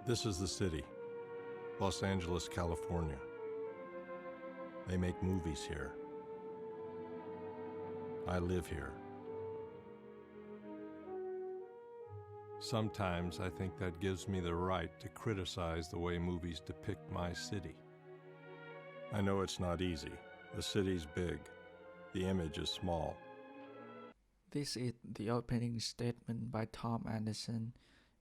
This is the city, Los Angeles, California. They make movies here. I live here. Sometimes I think that gives me the right to criticize the way movies depict my city. I know it's not easy. The city's big. The image is small. This is the opening statement by Thom Andersen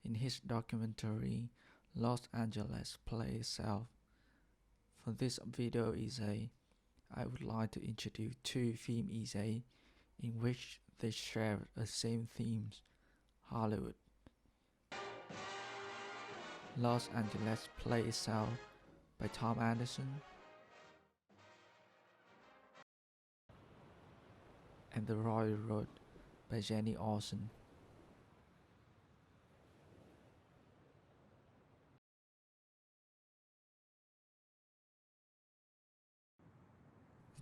in his documentary Los Angeles Play Itself. For this video essay, I would like to introduce two film essays in which they share the same themes, Hollywood. Los Angeles Play Itself by Thom Andersen and The Royal Road by Jenni Olson.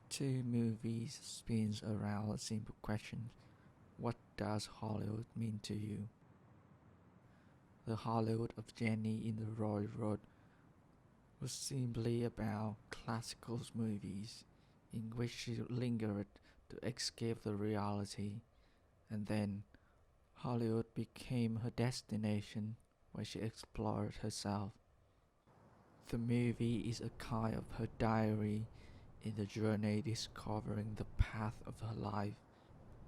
The two movies spins around a simple question: what does Hollywood mean to you? The Hollywood of Jenni in The Royal Road was simply about classical movies in which she lingered to escape the reality, and then Hollywood became her destination where she explored herself. The movie is a kind of her diary in the journey discovering the path of her life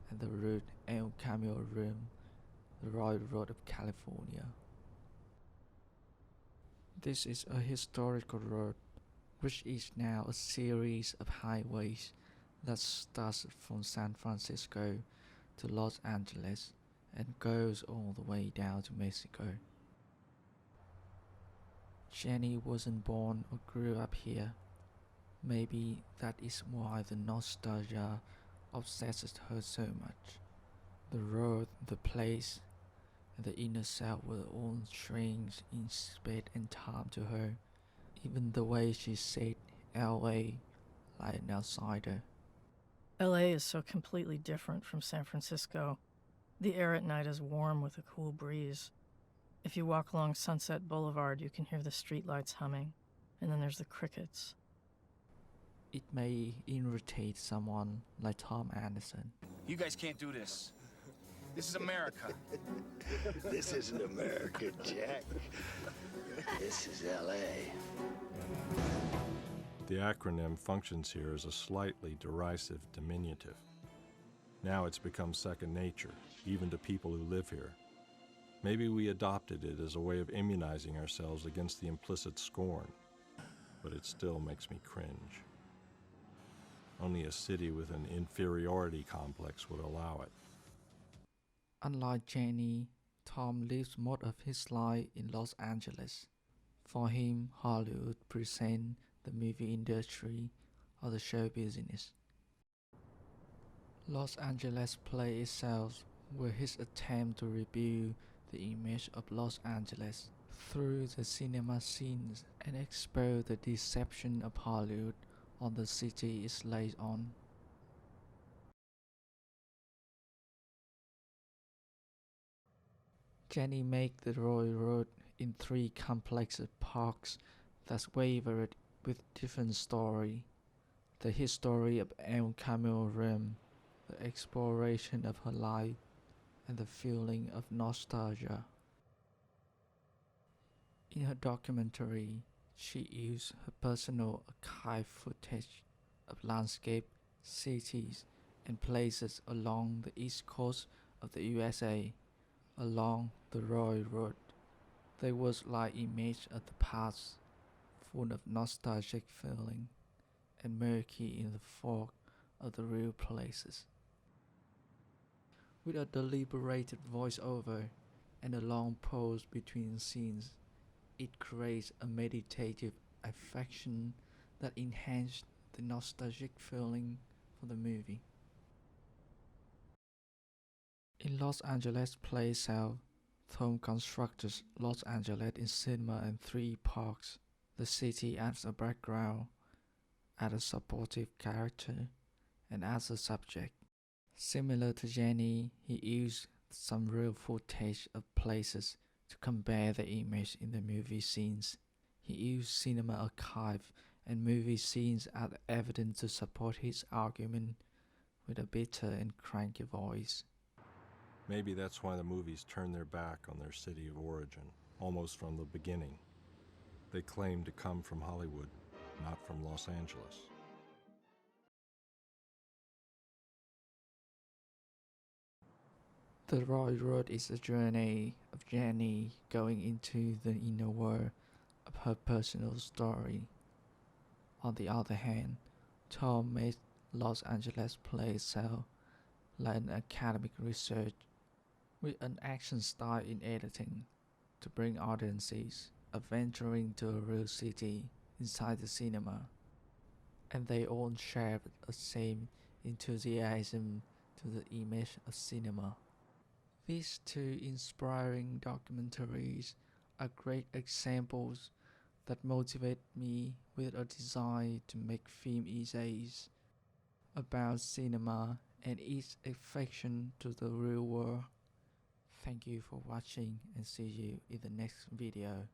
and the route El Camino Room, the Royal Road of California. This is a historical road, which is now a series of highways that starts from San Francisco to Los Angeles and goes all the way down to Mexico. Jenni wasn't born or grew up here. Maybe that is why the nostalgia obsesses her so much. The road, the place, and the inner self were all strange in space and time to her. Even the way she said LA like an outsider. LA is so completely different from San Francisco. The air at night is warm with a cool breeze. If you walk along Sunset Boulevard, you can hear the streetlights humming, and then there's the crickets. It may irritate someone like Thom Andersen. You guys can't do this. This is America. This isn't America, Jack. This is LA. The acronym functions here as a slightly derisive diminutive. Now it's become second nature, even to people who live here. Maybe we adopted it as a way of immunizing ourselves against the implicit scorn, but it still makes me cringe. Only a city with an inferiority complex would allow it. Unlike Jenni, Thom lives most of his life in Los Angeles. For him, Hollywood presents the movie industry or the show business. Los Angeles Play Itself were his attempt to rebuild the image of Los Angeles through the cinema scenes and expose the deception of Hollywood on the city is laid on. Jenni made the Royal Road in three complex parts that wavered with different story. The history of El Camino Room, the exploration of her life, and the feeling of nostalgia. In her documentary, she used her personal archive footage of landscape, cities, and places along the east coast of the USA, along the Royal Road. They was like image of the past, full of nostalgic feeling, and murky in the fog of the real places. With a deliberated voiceover and a long pause between scenes, it creates a meditative affection that enhances the nostalgic feeling for the movie. In Los Angeles Play Itself, Thom constructed Los Angeles in cinema in three parts: the city as a background, as a supportive character, and as a subject. Similar to Jenni, he used some real footage of places To compare the image in the movie scenes, he used cinema archive and movie scenes as evidence to support his argument with a bitter and cranky voice. Maybe that's why the movies turn their back on their city of origin, almost from the beginning. They claim to come from Hollywood, not from Los Angeles. The Roy Road is a journey of Jenni going into the inner world of her personal story. On the other hand, Thom made Los Angeles play itself like an academic research with an action style in editing to bring audiences adventuring to a real city inside the cinema. And they all shared the same enthusiasm to the image of cinema. These two inspiring documentaries are great examples that motivate me with a desire to make film essays about cinema and its affection to the real world. Thank you for watching and see you in the next video.